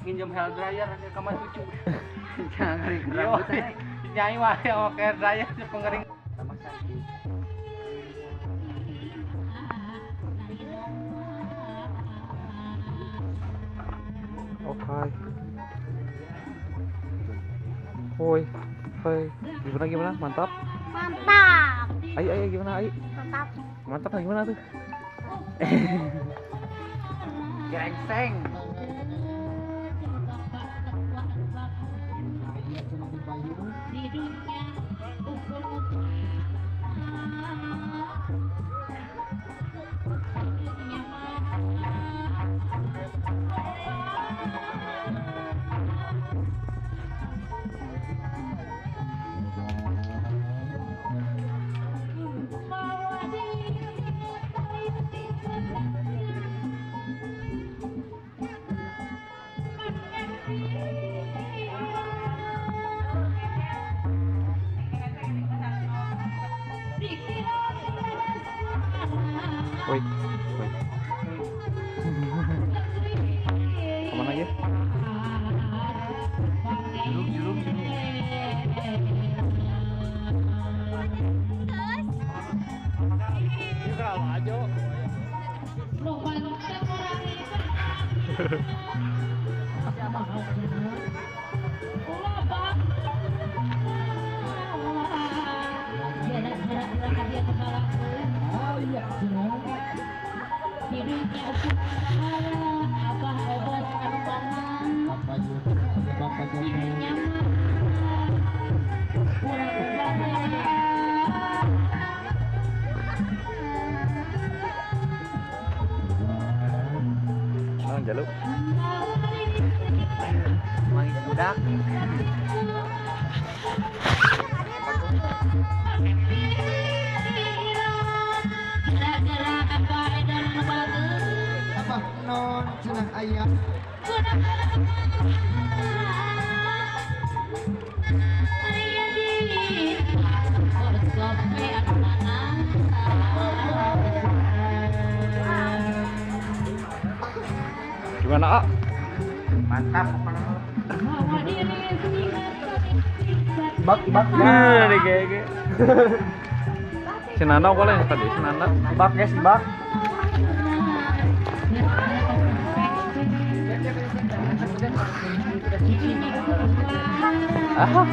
nginjem hair dryer ke kamar cucu. Jangan ngering rambut. Nyai wae oke hair dryer pengering sama cantik. Oke. Woi, hai. Gimana? Mantap. Mantap. Ayo gimana, Ai? Mantap. Mantap gimana tuh? Gerengseng. Woi. Kemana aja? Juluk. Ini kalau aja. Jaluk. Manggil budak. Apa non cenah ayam Gimana, A? Mantap. bak Nah, gege. Si Nana boleh tadi, si Nana. bak guys bak Ah.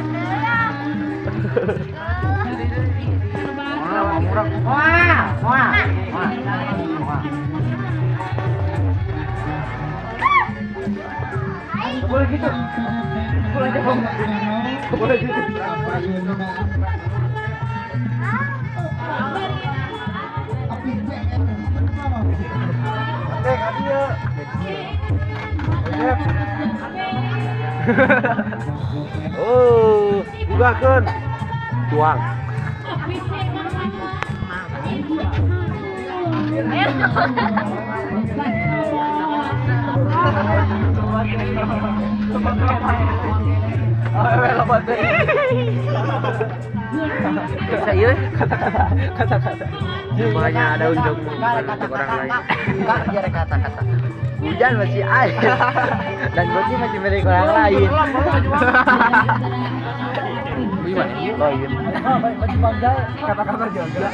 Murah. Wah. Boleh gitu. Boleh gitu. Boleh gitu. Oh, bukakan. Tuang. Bisa iya kata-kata. Banyak ada untuk orang lain. Enggak, dia ada kata-kata. Hujan masih air dan boti masih milik orang lain. Gimana? Oh iya. baju bangga kata-kata juga